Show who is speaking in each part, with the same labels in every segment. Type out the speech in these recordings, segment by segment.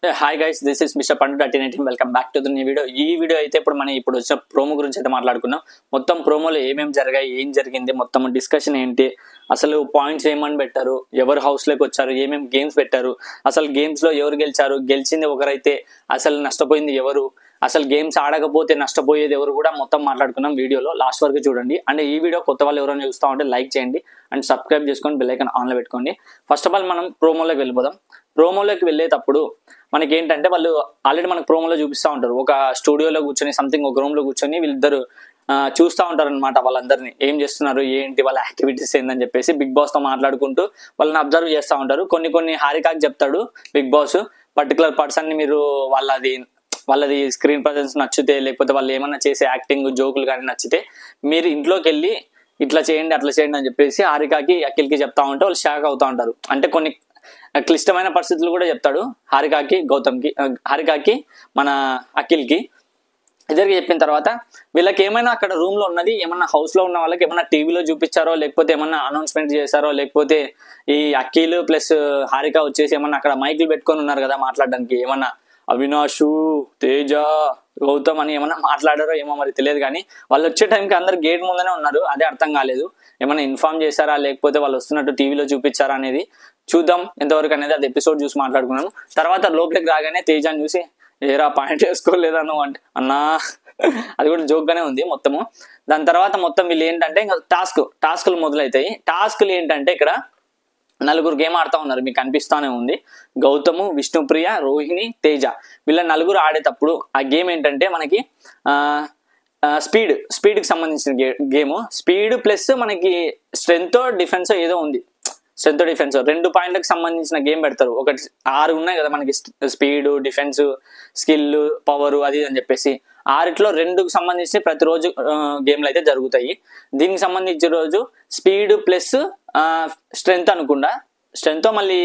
Speaker 1: Hi guys, this is mister Pandu dot welcome back to the new video. ఈ video అయితే ఇప్పుడు వచ్చిన promo గురించి అయితే మాట్లాడుకున్నాం. మొత్తం ప్రోమోలో ఏమేమి జరిగాయి, ఏం జరిగింది, మొత్తం డిస్కషన్ ఏంటి, అసలు పాయింట్స్ ఏమని పెట్టారు, ఎవరు హౌస్లోకి వచ్చారు, ఏమేమి గేమ్స్ పెట్టారు, అసలు గేమ్స్లో ఎవరు గెలిచారు, గెలిచింది ఒకరైతే అసలు నష్టపోయింది ఎవరు, అసలు గేమ్స్ ఆడకపోతే నష్టపోయేది ఎవరు కూడా మొత్తం మాట్లాడుకున్నాం వీడియోలో. లాస్ట్ వరకు చూడండి. అండ్ ఈ వీడియో కొత్త వాళ్ళు ఎవరైనా చూస్తూ ఉంటే లైక్ చేయండి అండ్ సబ్స్క్రైబ్ చేసుకొని బెల్ ఐకాన్ ఆన్లో పెట్టుకోండి. ఫస్ట్ ఆఫ్ ఆల్ మనం ప్రోమోలోకి వెళ్ళిపోదాం. ప్రోమోలోకి వెళ్ళేటప్పుడు మనకి ఏంటంటే వాళ్ళు ఆల్రెడీ మనకు ప్రోమోలో చూపిస్తూ ఉంటారు. ఒక స్టూడియోలో కూర్చొని సంథింగ్ ఒక రూమ్లో కూర్చొని వీళ్ళిద్దరు చూస్తూ ఉంటారు అనమాట. వాళ్ళందరినీ ఏం చేస్తున్నారు, ఏంటి వాళ్ళ యాక్టివిటీస్ ఏందని చెప్పేసి బిగ్ బాస్తో మాట్లాడుకుంటూ వాళ్ళని అబ్జర్వ్ చేస్తూ ఉంటారు. కొన్ని హారికాకి చెప్తాడు బిగ్ బాస్, పర్టికులర్ పర్సన్ని మీరు వాళ్ళది స్క్రీన్ ప్రజెన్స్ నచ్చితే, లేకపోతే వాళ్ళు ఏమన్నా చేసే యాక్టింగ్ జోకులు కానీ నచ్చితే మీరు ఇంట్లోకి వెళ్ళి ఇట్లా చేయండి అట్లా చేయండి అని చెప్పేసి హారికాకి అఖిల్కి చెప్తా ఉంటే వాళ్ళు షాక్ అవుతూ ఉంటారు. అంటే కొన్ని క్లిష్టమైన పరిస్థితులు కూడా చెప్తాడు హారికాకి మన అఖిల్కి. ఇద్దరికి చెప్పిన తర్వాత వీళ్ళకి ఏమైనా అక్కడ రూమ్ లో ఉన్నది ఏమన్నా హౌస్ లో ఉన్న వాళ్ళకి ఏమన్నా టీవీలో చూపించారో, లేకపోతే ఏమన్నా అనౌన్స్మెంట్ చేశారో, లేకపోతే ఈ అఖిల్ ప్లస్ హారిక వచ్చేసి ఏమన్నా అక్కడ మైకులు పెట్టుకొని ఉన్నారు కదా మాట్లాడడానికి, ఏమన్నా అవినాష్, తేజ, గౌతమ్ అని ఏమన్నా మాట్లాడారో ఏమో మరి తెలియదు. కానీ వాళ్ళు వచ్చే టైంకి అందరు గేట్ ముందనే ఉన్నారు. అదే అర్థం కాలేదు. ఏమన్నా ఇన్ఫార్మ్ చేశారా, లేకపోతే వాళ్ళు వస్తున్నట్టు టీవీలో చూపించారా అనేది చూద్దాం ఎంతవరకు అనేది. అది ఎపిసోడ్ చూసి మాట్లాడుకున్నాను. తర్వాత లోపలికి రాగానే తేజాన్ని చూసి ఏరా పాయింట్ వేసుకోలేదా నువ్వు అంటే, అన్నా అది కూడా జోక్ గానే ఉంది మొత్తము. దాని తర్వాత మొత్తం వీళ్ళు ఏంటంటే ఇంకా టాస్కులు మొదలవుతాయి. టాస్కులు ఏంటంటే ఇక్కడ నలుగురు గేమ్ ఆడుతూ ఉన్నారు, మీకు కనిపిస్తానే ఉంది. గౌతము, విష్ణుప్రియ, రోహిణి, తేజ వీళ్ళ నలుగురు ఆడేటప్పుడు ఆ గేమ్ ఏంటంటే మనకి స్పీడ్కి సంబంధించిన గేమ్. స్పీడ్ ప్లస్ మనకి స్ట్రెంత్ డిఫెన్స్ ఏదో ఉంది. స్ట్రెంత్ డిఫెన్స్ 2 పాయింట్లకు సంబంధించిన గేమ్ పెడతారు. ఒకటి 6 ఉన్నాయి కదా మనకి, స్పీడ్, డిఫెన్స్, స్కిల్, పవర్ అది అని చెప్పేసి 6లో 2కు సంబంధించి ప్రతిరోజు గేమ్లు అయితే జరుగుతాయి. దీనికి సంబంధించిన రోజు స్పీడ్ ప్లస్ స్ట్రెంత్ అనుకుండా, స్ట్రెంత్ మళ్ళీ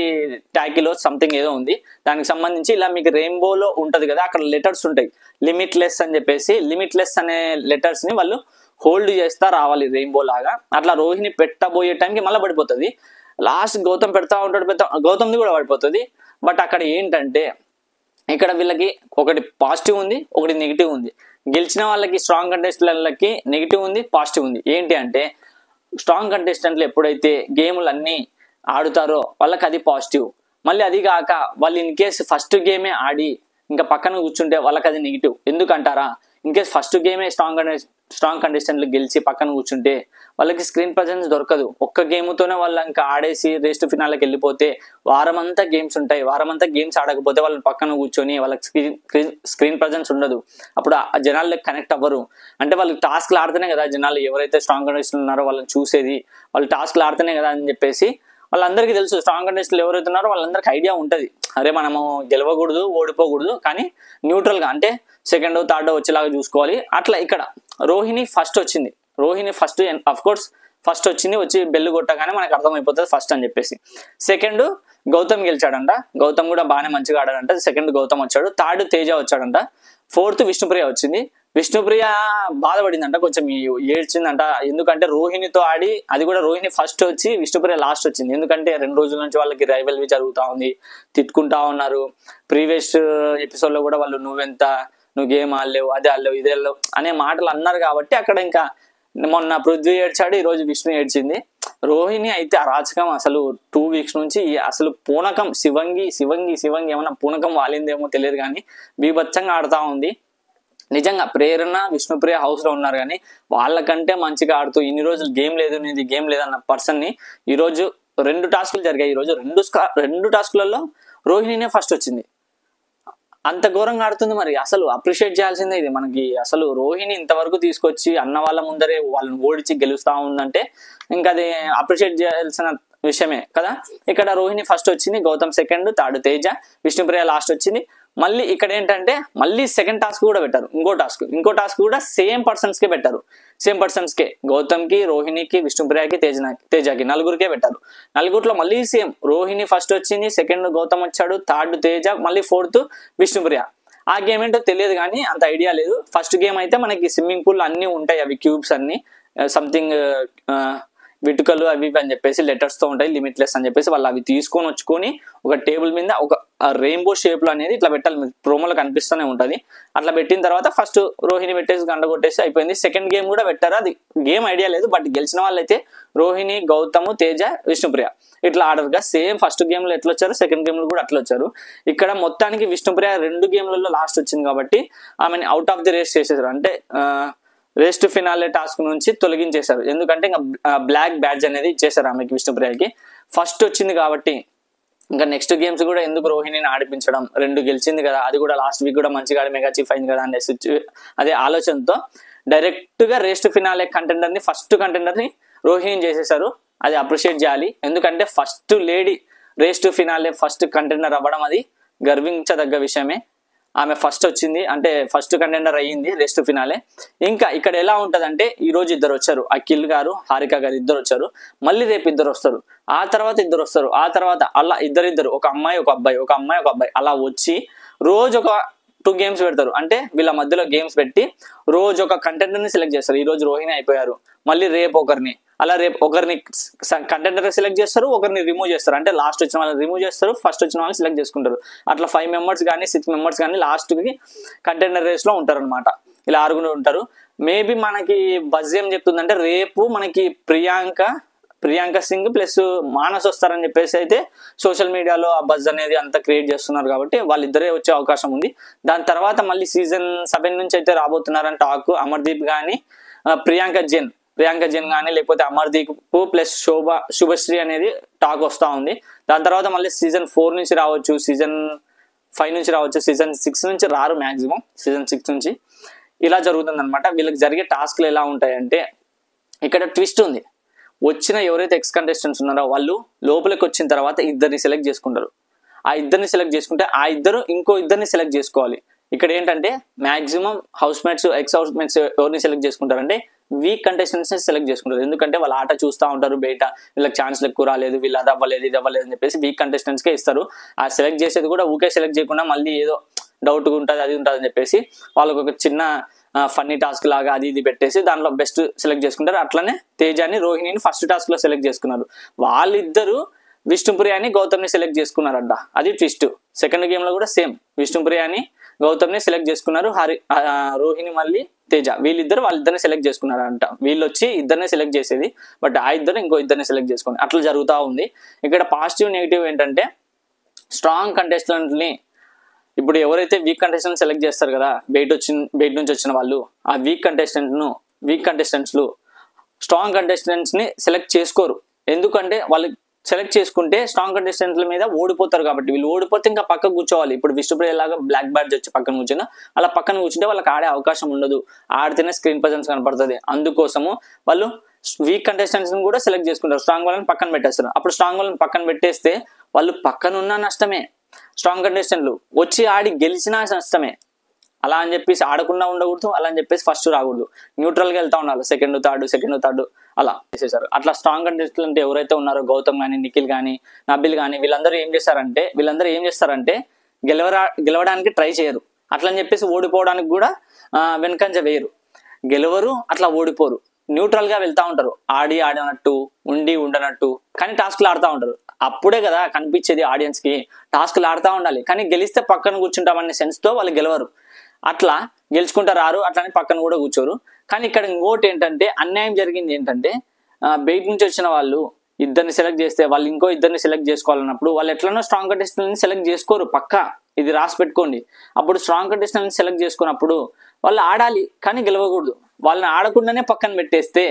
Speaker 1: ట్యాకిలో సంథింగ్ ఏదో ఉంది. దానికి సంబంధించి ఇలా మీకు రెయిన్బోలో ఉంటుంది కదా, అక్కడ లెటర్స్ ఉంటాయి. లిమిట్లెస్ అని చెప్పేసి లిమిట్లెస్ అనే లెటర్స్ ని వాళ్ళు హోల్డ్ చేస్తా రావాలి రెయిన్బో లాగా. అట్లా రోహిణి పెట్టబోయే టైంకి మళ్ళీ పడిపోతుంది. లాస్ట్ గౌతమ్ పెడతా ఉంటాడు, గౌతమ్ది కూడా పడిపోతుంది. బట్ అక్కడ ఏంటంటే ఇక్కడ వీళ్ళకి ఒకటి పాజిటివ్ ఉంది, ఒకటి నెగిటివ్ ఉంది. గెలిచిన వాళ్ళకి స్ట్రాంగ్ కంటెస్టెంట్లకి నెగిటివ్ ఉంది, పాజిటివ్ ఉంది. ఏంటి అంటే స్ట్రాంగ్ కంటెస్టెంట్లు ఎప్పుడైతే గేములు అన్నీ ఆడుతారో వాళ్ళకి అది పాజిటివ్. మళ్ళీ అది కాక వాళ్ళు ఇన్ కేసు ఫస్ట్ గేమే ఆడి ఇంకా పక్కన కూర్చుంటే వాళ్ళకి అది నెగిటివ్. ఎందుకంటారా, ఇన్ కేసు ఫస్ట్ గేమే స్ట్రాంగ్ కంటెస్టెంట్లు గెలిచి పక్కన కూర్చుంటే వాళ్ళకి స్క్రీన్ ప్రజెన్స్ దొరకదు. ఒక్క గేమ్తోనే వాళ్ళు ఇంకా ఆడేసి రేస్ టు ఫినాల్కి వెళ్ళిపోతే వారమంతా గేమ్స్ ఉంటాయి. వారమంతా గేమ్స్ ఆడకపోతే వాళ్ళని పక్కన కూర్చొని వాళ్ళకి స్క్రీన్ ప్రజెన్స్ ఉండదు. అప్పుడు ఆ జనాలకు కనెక్ట్ అవ్వరు. అంటే వాళ్ళు టాస్క్లు ఆడితేనే కదా జనాలు, ఎవరైతే స్ట్రాంగ్ కంటెస్టెంట్లు ఉన్నారో వాళ్ళని చూసేది, వాళ్ళు టాస్క్లు ఆడితేనే కదా అని చెప్పేసి వాళ్ళందరికీ తెలుసు. స్ట్రాంగ్ కంటెస్టెంట్లు ఎవరైతే ఉన్నారో వాళ్ళందరికీ ఐడియా ఉంటుంది, అరే మనము గెలవకూడదు, ఓడిపోకూడదు, కానీ న్యూట్రల్గా అంటే సెకండ్ థర్డ్ వచ్చేలాగా చూసుకోవాలి. అట్లా ఇక్కడ రోహిణి ఫస్ట్ వచ్చింది. ఫస్ట్ వచ్చింది, వచ్చి బెల్లు కొట్టగానే మనకు అర్థమైపోతుంది ఫస్ట్ అని చెప్పేసి. సెకండ్ గౌతమ్ గెలిచాడంట. గౌతమ్ కూడా బాగానే మంచిగా ఆడాడంట. సెకండ్ గౌతమ్ వచ్చాడు. థర్డ్ తేజ వచ్చాడంట. ఫోర్త్ విష్ణుప్రియ వచ్చింది. విష్ణుప్రియ బాధపడిందంట, కొంచెం ఏడ్చిందంట. ఎందుకంటే రోహిణితో ఆడి, అది కూడా రోహిణి ఫస్ట్ వచ్చి విష్ణుప్రియ లాస్ట్ వచ్చింది. ఎందుకంటే 2 రోజుల నుంచి వాళ్ళకి రైవల్రీ జరుగుతూ ఉంది, తిట్టుకుంటా ఉన్నారు. ప్రీవియస్ ఎపిసోడ్లో కూడా వాళ్ళు నువ్వు గేమ్ ఆడలేవు, అది ఆడలేవు, ఇది ఆడలేవు అనే మాటలు అన్నారు. కాబట్టి అక్కడ ఇంకా మొన్న పృథ్వీ ఏడ్చాడు, ఈరోజు విష్ణు ఏడ్చింది. రోహిణి అయితే అరాచకం అసలు 2 వీక్స్ నుంచి అసలు పూనకం. శివంగి ఏమన్నా పూనకం వాలిందేమో తెలియదు, కానీ బీభత్సంగా ఆడుతూ ఉంది. నిజంగా ప్రేరణ, విష్ణుప్రియ హౌస్ లో ఉన్నారు, కానీ వాళ్ళకంటే మంచిగా ఆడుతూ ఇన్ని రోజులు గేమ్ లేదన్న పర్సన్ ని ఈరోజు 2 టాస్కులు జరిగాయి. ఈరోజు 2 టాస్కులలో రోహిణినే ఫస్ట్ వచ్చింది. అంత ఘోరంగా ఆడుతుంది. మరి అసలు అప్రిషియేట్ చేయాల్సిందే ఇది మనకి. అసలు రోహిణి ఇంతవరకు తీసుకొచ్చి అన్న వాళ్ళ ముందరే వాళ్ళని ఓడించి గెలుస్తా ఉందంటే ఇంకా అది అప్రిషియేట్ చేయాల్సిన విషయమే కదా. ఇక్కడ రోహిణి ఫస్ట్ వచ్చింది, Gautam second, third Teja, Vishnupriya last వచ్చింది. మళ్ళీ ఇక్కడ ఏంటంటే మళ్ళీ సెకండ్ టాస్క్ కూడా పెట్టారు. ఇంకో టాస్క్ కూడా సేమ్ పర్సన్స్కే పెట్టారు. గౌతమ్కి, రోహిణికి, విష్ణుప్రియకి, తేజకి నలుగురికే పెట్టారు. నలుగురిలో మళ్ళీ సేమ్. రోహిణి ఫస్ట్ వచ్చింది, సెకండ్ గౌతమ్ వచ్చాడు, థర్డ్ తేజ, మళ్ళీ ఫోర్త్ విష్ణుప్రియ. ఆ గేమ్ ఏంటో తెలియదు కానీ అంత ఐడియా లేదు. ఫస్ట్ గేమ్ అయితే మనకి స్విమ్మింగ్ పూల్ అన్నీ ఉంటాయి, అవి క్యూబ్స్ అన్ని సంథింగ్ విటుకలు అవి ఇవి అని చెప్పేసి లెటర్స్ తో ఉంటాయి, లిమిట్లెస్ అని చెప్పేసి వాళ్ళు అవి తీసుకొని వచ్చుకొని ఒక టేబుల్ మీద ఒక రెయిన్బో షేప్ లో అనేది ఇట్లా పెట్టాలి, ప్రోమోలో కనిపిస్తూనే ఉంటది. అట్లా పెట్టిన తర్వాత ఫస్ట్ రోహిణి పెట్టేసి గంట కొట్టేసి అయిపోయింది. సెకండ్ గేమ్ కూడా పెట్టారు, అది గేమ్ ఐడియా లేదు, బట్ గెలిచిన వాళ్ళైతే రోహిణి, గౌతమ్, తేజ, విష్ణుప్రియ ఇట్లా ఆర్డర్ గా సేమ్ ఫస్ట్ గేమ్ లో ఎట్లా వచ్చారు సెకండ్ గేమ్ లో కూడా అట్లా వచ్చారు. ఇక్కడ మొత్తానికి విష్ణుప్రియ 2 గేమ్లలో లాస్ట్ వచ్చింది కాబట్టి ఆమెని అవుట్ ఆఫ్ ది రేస్ చేసేసారు, అంటే రేస్ టు ఫినాలే టాస్క్ నుంచి తొలగించేశారు. ఎందుకంటే ఇంకా బ్లాక్ బ్యాడ్జ్ అనేది ఇచ్చేసారు ఆమెకి, విష్ణుప్రియకి. ఫస్ట్ వచ్చింది కాబట్టి ఇంకా నెక్స్ట్ గేమ్స్ కూడా ఎందుకు రోహిణిని ఆడిపించడం, 2 గెలిచింది కదా, అది కూడా లాస్ట్ వీక్ కూడా మంచిగా మెగా చీఫ్ అయింది కదా అనే అదే ఆలోచనతో డైరెక్ట్ గా రేస్ టు ఫినాలే కంటెండర్ ని ఫస్ట్ కంటెండర్ ని రోహిణిని చేసేసారు. అది అప్రిషియేట్ చేయాలి, ఎందుకంటే first lady race to finale first contender అవ్వడం అది గర్వించదగ్గ విషయమే. ఆమె ఫస్ట్ వచ్చింది అంటే ఫస్ట్ కంటెండర్ అయ్యింది రేస్ టు ఫినాలే. ఇంకా ఇక్కడ ఎలా ఉంటదంటే ఈ రోజు 2 వచ్చారు, అఖిల్ గారు, హారిక గారు 2 వచ్చారు, మళ్ళీ రేపు 2 వస్తారు, ఆ తర్వాత 2 వస్తారు, ఆ తర్వాత అలా ఇద్దరు ఒక అమ్మాయి ఒక అబ్బాయి, ఒక అమ్మాయి ఒక అబ్బాయి అలా వచ్చి రోజు ఒక 2 గేమ్స్ పెడతారు. అంటే వీళ్ళ మధ్యలో గేమ్స్ పెట్టి రోజు ఒక కంటెండర్ ని సెలెక్ట్ చేస్తారు. ఈ రోజు రోహిణి అయిపోయారు, మళ్ళీ రేపు ఒకరిని, అలా రేపు ఒకరిని కంటెండర్ సెలెక్ట్ చేస్తారు, ఒకరిని రిమూవ్ చేస్తారు. అంటే లాస్ట్ వచ్చిన వాళ్ళని రిమూవ్ చేస్తారు, ఫస్ట్ వచ్చిన వాళ్ళని సెలెక్ట్ చేసుకుంటారు. అట్లా 5 మెంబర్స్ కానీ 6 మెంబర్స్ కానీ లాస్ట్ కి కంటెండర్ రేస్ లో ఉంటారు అనమాట. ఇలా 6 ఉంటారు. మేబీ మనకి బజ్ ఏం చెప్తుందంటే రేపు మనకి ప్రియాంక సింగ్ ప్లస్ మానస్ వస్తారని చెప్పేసి అయితే సోషల్ మీడియాలో ఆ బజ్ అనేది అంతా క్రియేట్ చేస్తున్నారు కాబట్టి వాళ్ళిద్దరే వచ్చే అవకాశం ఉంది. దాని తర్వాత మళ్ళీ సీజన్ 7 నుంచి అయితే రాబోతున్నారని టాక్. అమర్దీప్ కానీ ప్రియాంక జైన్ కానీ లేకపోతే అమర్దీప్ ప్లస్ శుభశ్రీ అనేది టాక్ వస్తూ ఉంది. దాని తర్వాత మళ్ళీ సీజన్ 4 నుంచి రావచ్చు, సీజన్ 5 నుంచి రావచ్చు, సీజన్ 6 నుంచి రారు, మాక్సిమం సీజన్ 6 నుంచి. ఇలా జరుగుతుంది అనమాట. వీళ్ళకి జరిగే టాస్క్లు ఎలా ఉంటాయంటే ఇక్కడ ట్విస్ట్ ఉంది. వచ్చిన ఎవరైతే ఎక్స్ కంటెస్టెంట్స్ ఉన్నారో వాళ్ళు లోపలికి వచ్చిన తర్వాత 2 సెలెక్ట్ చేసుకుంటారు. ఆ 2 సెలెక్ట్ చేసుకుంటే ఆ ఇంకో 2 సెలెక్ట్ చేసుకోవాలి. ఇక్కడ ఏంటంటే మాక్సిమం ఎక్స్ హౌస్ మేట్స్ ఎవరిని సెలెక్ట్ చేసుకుంటారంటే వీక్ కంటెస్టెంట్స్ ని సెలెక్ట్ చేసుకుంటారు. ఎందుకంటే వాళ్ళ ఆట చూస్తూ ఉంటారు, బయట వీళ్ళకి ఛాన్స్లు ఎక్కువ రాలేదు, వీళ్ళు అది అవ్వలేదు ఇది అవ్వలేదు అని చెప్పేసి వీక్ కంటెస్టెంట్స్ కే ఇస్తారు. ఆ సెలెక్ట్ చేసేది కూడా ఊకే సెలెక్ట్ చేయకుండా మళ్ళీ ఏదో డౌట్ ఉంటుంది అది ఉంటుంది అని చెప్పేసి వాళ్ళకు ఒక చిన్న ఫన్నీ టాస్క్ లాగా అది ఇది పెట్టేసి దాంట్లో బెస్ట్ సెలెక్ట్ చేసుకుంటారు. అట్లనే తేజాని, రోహిణిని ఫస్ట్ టాస్క్ లో సెలెక్ట్ చేసుకున్నారు. వాళ్ళిద్దరు విష్ణుప్రియాని, గౌతమ్ని సెలెక్ట్ చేసుకున్నారంట. అది ట్విస్ట్. సెకండ్ గేమ్ లో కూడా సేమ్ విష్ణుప్రియాని, గౌతమ్ని సెలెక్ట్ చేసుకున్నారు. రోహిణి మళ్ళీ తేజ వాళ్ళిద్దరిని సెలెక్ట్ చేసుకున్నారంట. వీళ్ళు వచ్చి 2 సెలెక్ట్ చేసేది, బట్ ఆ ఇంకో 2 సెలెక్ట్ చేసుకుని అట్లా జరుగుతూ ఉంది. ఇక్కడ పాజిటివ్ నెగిటివ్ ఏంటంటే స్ట్రాంగ్ కంటెస్టెంట్ని ఇప్పుడు ఎవరైతే వీక్ కంటెస్టెంట్ సెలెక్ట్ చేస్తారు కదా, బయట నుంచి వచ్చిన వాళ్ళు, ఆ వీక్ కంటెస్టెంట్స్ స్ట్రాంగ్ కంటెస్టెంట్స్ ని సెలెక్ట్ చేసుకోరు. ఎందుకంటే వాళ్ళు సెలెక్ట్ చేసుకుంటే స్ట్రాంగ్ కంటెస్టెంట్ల మీద ఓడిపోతారు కాబట్టి వీళ్ళు ఓడిపోతే ఇంకా పక్కన కూర్చోవాలి. ఇప్పుడు విష్ణుప్రియ లాగా బ్లాక్ బ్యాడ్జ్ వచ్చి పక్కన కూర్చున్నా అలా పక్కన కూర్చుంటే వాళ్ళకి ఆడే అవకాశం ఉండదు, ఆడితేనే స్క్రీన్ ప్రజెన్స్ కనపడుతుంది. అందుకోసము వాళ్ళు వీక్ కంటెస్టెంట్స్ కూడా సెలెక్ట్ చేసుకుంటారు, స్ట్రాంగ్ వాళ్ళని పక్కన పెట్టేస్తారు. అప్పుడు స్ట్రాంగ్ వాళ్ళని పక్కన పెట్టేస్తే వాళ్ళు పక్కన ఉన్న నష్టమే, స్ట్రాంగ్ కంటెస్టెంట్లు వచ్చి ఆడి గెలిచినా నష్టమే. అలా అని చెప్పేసి ఆడకుండా ఉండకూడదు, అలా అని చెప్పేసి ఫస్ట్ రాకూడదు, న్యూట్రల్ గా వెళ్తా ఉండాలి. సెకండ్ థర్డ్ అలా చేసేసారు. అట్లా స్ట్రాంగ్ కంటెస్టెంట్ ఎవరైతే ఉన్నారో గౌతమ్ కానీ, నిఖిల్ కానీ, నబిల్ కానీ వీళ్ళందరూ ఏం చేస్తారంటే గెలవడానికి ట్రై చేయరు. అట్లా అని చెప్పేసి ఓడిపోవడానికి కూడా వెనకంజ వేయరు. గెలవరు, అట్లా ఓడిపోరు, న్యూట్రల్ గా వెళ్తా ఉంటారు. ఆడినట్టు ఉండనట్టు కానీ టాస్క్లు ఆడుతూ ఉంటారు. అప్పుడే కదా కనిపించేది ఆడియన్స్ కి. టాస్క్లు ఆడుతూ ఉండాలి కానీ గెలిస్తే పక్కన కూర్చుంటామనే సెన్స్ తో వాళ్ళు గెలవరు. అట్లా గెలుచుకుంటా రారు, అట్లని పక్కన కూడా కూర్చోరు. కానీ ఇక్కడ ఇంకోటి ఏంటంటే అన్యాయం జరిగింది ఏంటంటే బయట నుంచి వచ్చిన వాళ్ళు 2 సెలెక్ట్ చేస్తే వాళ్ళు ఇంకో 2 సెలెక్ట్ చేసుకోవాలన్నప్పుడు వాళ్ళు ఎట్లనో స్ట్రాంగ్ కంటెస్టెంట్ సెలెక్ట్ చేసుకోరు. పక్కా ఇది రాసి పెట్టుకోండి. అప్పుడు స్ట్రాంగ్ కంటెస్టెంట్ సెలెక్ట్ చేసుకున్నప్పుడు వాళ్ళు ఆడాలి కానీ గెలవకూడదు. వాళ్ళని ఆడకుండానే పక్కన పెట్టేస్తే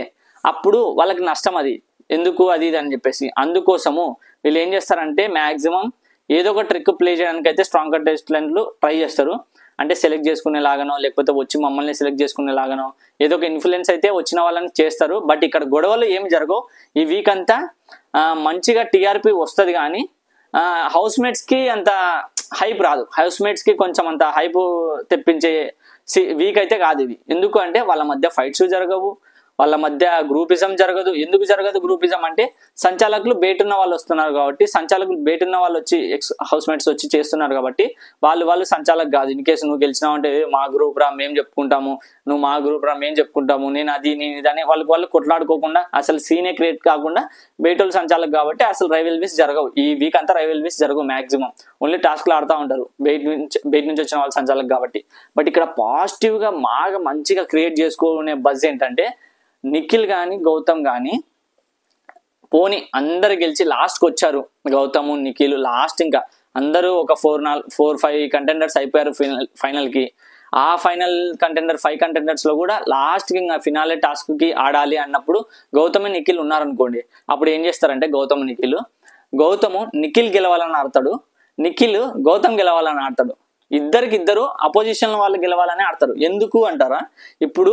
Speaker 1: అప్పుడు వాళ్ళకి నష్టం. అది ఎందుకు అది ఇది అని చెప్పేసి అందుకోసము వీళ్ళు ఏం చేస్తారంటే మాక్సిమం ఏదో ఒక ట్రిక్ ప్లే చేయడానికి అయితే స్ట్రాంగ్ కంటెస్టెంట్లు ట్రై చేస్తారు. అంటే సెలెక్ట్ చేసుకునేలాగానో లేకపోతే వచ్చి మమ్మల్ని సెలెక్ట్ చేసుకునేలాగానో ఏదో ఒక ఇన్ఫ్లుయెన్స్ అయితే వచ్చిన వాళ్ళని చేస్తారు. బట్ ఇక్కడ గొడవలు ఏమి జరగవు. ఈ వీక్ అంతా మంచిగా టీఆర్పీ వస్తుంది కానీ హౌస్ మేట్స్ కి అంత హైప్ రాదు. హౌస్ మేట్స్ కి కొంచెం అంత హైప్ తెప్పించే వీక్ అయితే కాదు ఇది. ఎందుకు అంటే వాళ్ళ మధ్య ఫైట్స్ జరగవు, వాళ్ళ మధ్య గ్రూపిజం జరగదు. ఎందుకు జరగదు గ్రూపిజం అంటే సంచాలకులు బయట ఉన్న వాళ్ళు వస్తున్నారు కాబట్టి, సంచాలకులు బయట ఉన్న వాళ్ళు వచ్చి ఎక్స్ హౌస్ మేట్స్ వచ్చి చేస్తున్నారు కాబట్టి వాళ్ళు సంచాలకు కాదు. ఇన్ కేసు నువ్వు గెలిచినావు అంటే మా గ్రూప్ రా మేము చెప్పుకుంటాము, నువ్వు మా గ్రూప్ రా మేము చెప్పుకుంటాము, నేను ఇదని వాళ్ళు కొట్లాడుకోకుండా అసలు సీనే క్రియేట్ కాకుండా బయట వాళ్ళు సంచాలకు కాబట్టి అసలు రైవల్రీస్ జరగవు. ఈ వీక్ అంతా రైవల్రీస్ జరగవు మాక్సిమం. ఓన్లీ టాస్క్లు ఆడుతూ ఉంటారు బయట నుంచి వచ్చిన వాళ్ళు సంచాలకు కాబట్టి. బట్ ఇక్కడ పాజిటివ్ గా బాగా మంచిగా క్రియేట్ చేసుకునే బజ్ ఏంటంటే నిఖిల్ కానీ గౌతమ్ కానీ పోనీ అందరు గెలిచి లాస్ట్కి వచ్చారు. గౌతమ్ నిఖిల్ లాస్ట్ ఇంకా అందరూ ఒక 4-5 కంటెండర్స్ అయిపోయారు ఫైనల్కి. ఆ ఫైనల్ కంటెండర్ 5 కంటెండర్స్ లో కూడా లాస్ట్కి ఇంకా ఫినాలే టాస్క్ కి ఆడాలి అన్నప్పుడు గౌతమ్ నిఖిల్ ఉన్నారనుకోండి, అప్పుడు ఏం చేస్తారంటే గౌతమ్ నిఖిల్ గెలవాలని ఆడతాడు, నిఖిల్ గౌతమ్ గెలవాలని ఆడతాడు. ఇద్దరు అపోజిషన్ వాళ్ళు గెలవాలని ఆడతారు. ఎందుకు అంటారా, ఇప్పుడు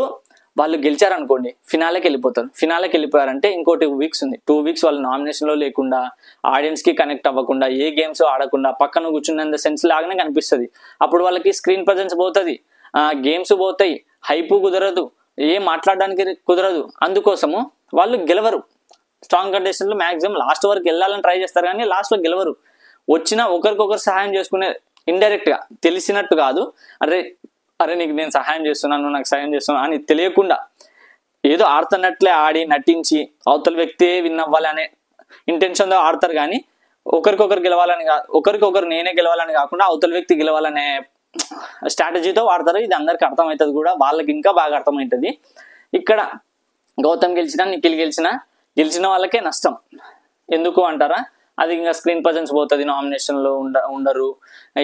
Speaker 1: వాళ్ళు గెలిచారనుకోండి ఫినాలేకి వెళ్ళిపోతారు. ఫినాలేకి వెళ్ళిపోయారంటే ఇంకో 2 వీక్స్ ఉంది. 2 వీక్స్ వాళ్ళు నామినేషన్ లో లేకుండా, ఆడియన్స్ కి కనెక్ట్ అవ్వకుండా, ఏ గేమ్స్ ఆడకుండా పక్కన కూర్చున్నంత సెన్స్ లాగానే కనిపిస్తుంది. అప్పుడు వాళ్ళకి స్క్రీన్ ప్రజెన్స్ పోతుంది, గేమ్స్ పోతాయి, హైప్ కుదరదు, ఏం మాట్లాడడానికి కుదరదు. అందుకోసము వాళ్ళు గెలవరు. స్ట్రాంగ్ కంటెస్టెంట్లు మాక్సిమం లాస్ట్ వరకు వెళ్ళాలని ట్రై చేస్తారు కానీ లాస్ట్ లో గెలవరు. వచ్చినా ఒకరికొకరు సహాయం చేసుకునే, ఇండైరెక్ట్ గా తెలిసినట్టు కాదు, అరే నీకు నేను సహాయం చేస్తున్నాను, నాకు సహాయం చేస్తున్నాను అని తెలియకుండా ఏదో ఆడుతున్నట్లే ఆడి నటించి అవతల వ్యక్తి విన్ అవ్వాలి అనే ఇంటెన్షన్తో ఆడతారు. కానీ ఒకరికొకరు గెలవాలని ఒకరికొకరు నేనే గెలవాలని కాకుండా అవతల వ్యక్తి గెలవాలనే స్ట్రాటజీతో వాడతారు. ఇది అందరికి అర్థమవుతుంది కూడా, వాళ్ళకి ఇంకా బాగా అర్థమవుతుంది. ఇక్కడ గౌతమ్ గెలిచినా నిఖిల్ గెలిచిన వాళ్ళకే నష్టం. ఎందుకు అంటారా, అది ఇంకా స్క్రీన్ ప్రజెన్స్ పోతుంది, నామినేషన్ లో ఉండరు,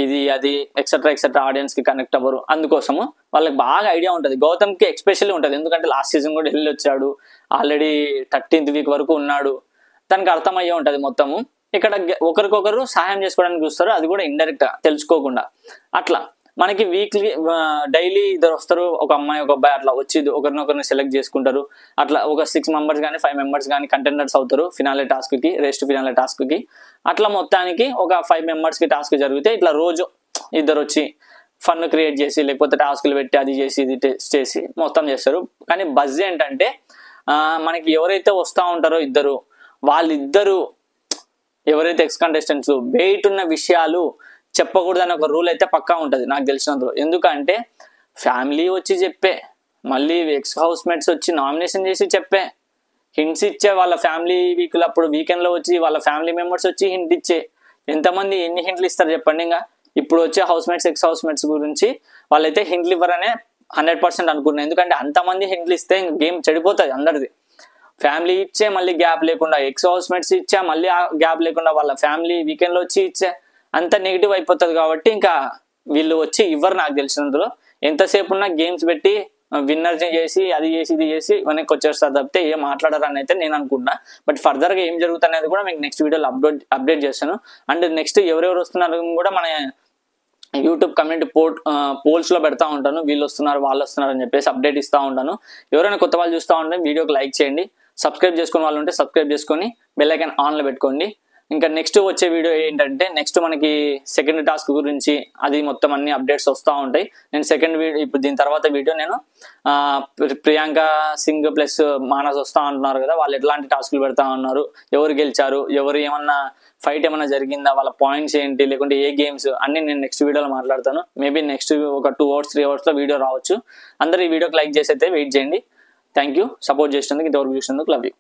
Speaker 1: ఇది అది ఎక్సెట్రా ఆడియన్స్ కి కనెక్ట్ అవ్వరు. అందుకోసము వాళ్ళకి బాగా ఐడియా ఉంటుంది. గౌతమ్ కి ఎక్స్పెషల్లీ ఉంటుంది, ఎందుకంటే లాస్ట్ సీజన్ కూడా వెళ్ళి వచ్చాడు, ఆల్రెడీ 13th వీక్ వరకు ఉన్నాడు, తనకు అర్థమయ్యే ఉంటుంది మొత్తము. ఇక్కడ ఒకరికొకరు సహాయం చేసుకోవడానికి చూస్తారు, అది కూడా ఇండైరెక్ట్ గా తెలుసుకోకుండా. అట్లా మనకి వీక్లీ డైలీ ఇద్దరు వస్తారు, ఒక అమ్మాయి ఒక అబ్బాయి, అట్లా వచ్చి ఒకరినొకరిని సెలెక్ట్ చేసుకుంటారు. అట్లా ఒక 6 మెంబర్స్ కానీ 5 మెంబర్స్ కానీ కంటెండర్స్ అవుతారు ఫినాలే టాస్క్ కి, రెస్ట్ ఫినాలే టాస్క్ కి. అట్లా మొత్తానికి ఒక 5 మెంబర్స్ కి టాస్క్ జరిగితే ఇట్లా రోజు ఇద్దరు వచ్చి ఫన్ క్రియేట్ చేసి, లేకపోతే టాస్క్లు పెట్టి అది చేసి ఇది టెస్ట్ చేసి మొత్తం చేస్తారు. కానీ బజ్ ఏంటంటే మనకి ఎవరైతే వస్తూ ఉంటారో వాళ్ళిద్దరు ఎవరైతే ఎక్స్ కంటెస్టెంట్స్ బయట ఉన్న విషయాలు చెప్పకూడదని ఒక రూల్ అయితే పక్కా ఉంటుంది నాకు తెలిసినందులో. ఎందుకంటే ఫ్యామిలీ వచ్చి చెప్పే, మళ్ళీ ఎక్స్ హౌస్ మేట్స్ వచ్చి నామినేషన్ చేసి చెప్పే, హింట్స్ ఇచ్చే, వాళ్ళ ఫ్యామిలీ వీక్లు అప్పుడు వీకెండ్ లో వచ్చి వాళ్ళ ఫ్యామిలీ మెంబర్స్ వచ్చి హింట్ ఇచ్చే. ఎంతమంది ఎన్ని హింట్లు ఇస్తారు చెప్పండి. ఇంకా ఇప్పుడు వచ్చే house mates X house mates గురించి వాళ్ళైతే హింట్లు ఇవ్వరనే 100% అనుకున్నాను. ఎందుకంటే అంతమంది హింట్లు ఇస్తే గేమ్ చెడిపోతుంది అందరిది. ఫ్యామిలీ ఇచ్చే మళ్ళీ గ్యాప్ లేకుండా, ఎక్స్ హౌస్ మేట్స్ ఇచ్చా మళ్ళీ గ్యాప్ లేకుండా, వాళ్ళ ఫ్యామిలీ వీకెండ్ లో వచ్చి ఇచ్చే, అంత నెగిటివ్ అయిపోతుంది. కాబట్టి ఇంకా వీళ్ళు వచ్చి ఇవ్వరు నాకు తెలిసినందులో. ఎంతసేపు ఉన్నా గేమ్స్ పెట్టి విన్నర్ చేసి అది చేసి ఇది చేసి వెనక్కి వచ్చేస్తారు తప్పితే ఏం మాట్లాడరు అని అయితే నేను అనుకుంటున్నా. బట్ ఫర్దర్ గా ఏం జరుగుతుంది అనేది కూడా మీకు నెక్స్ట్ వీడియోలో అప్డేట్ చేస్తాను. అండ్ నెక్స్ట్ ఎవరెవరు వస్తున్నారు కూడా మన యూట్యూబ్ కమ్యూనిటీ పోల్స్ లో పెడతా ఉంటాను, వీళ్ళు వస్తున్నారు వాళ్ళు వస్తున్నారు అని చెప్పేసి అప్డేట్ ఇస్తూ ఉంటాను. ఎవరైనా కొత్త వాళ్ళు చూస్తూ ఉంటే వీడియోకి లైక్ చేయండి, సబ్స్క్రైబ్ చేసుకుని వాళ్ళు ఉంటే సబ్స్క్రైబ్ చేసుకొని బెల్ ఐకాన్ ఆన్లో పెట్టుకోండి. ఇంకా నెక్స్ట్ వచ్చే వీడియో ఏంటంటే నెక్స్ట్ మనకి సెకండ్ టాస్క్ గురించి అది మొత్తం అన్ని అప్డేట్స్ వస్తూ ఉంటాయి. నేను సెకండ్ వీడియో ఇప్పుడు దీని తర్వాత వీడియో నేను ప్రియాంక సింగ్ ప్లస్ మానస్ వస్తూ ఉంటున్నారు కదా, వాళ్ళు ఎట్లాంటి టాస్క్లు పెడతా ఉన్నారు, ఎవరు గెలిచారు, ఎవరు ఏమన్నా ఫైట్ ఏమన్నా జరిగిందా, వాళ్ళ పాయింట్స్ ఏంటి, లేకుంటే ఏ గేమ్స్ అన్ని నేను నెక్స్ట్ వీడియోలో మాట్లాడతాను. మేబీ నెక్స్ట్ ఒక 2 hours 3 hours లో వీడియో రావచ్చు. అందరూ ఈ వీడియోకి లైక్ చేసి అయితే వెయిట్ చేయండి. థ్యాంక్ యూ, సపోర్ట్ చేసినందుకు, ఇంతవరకు చూసినందుకు. Love you.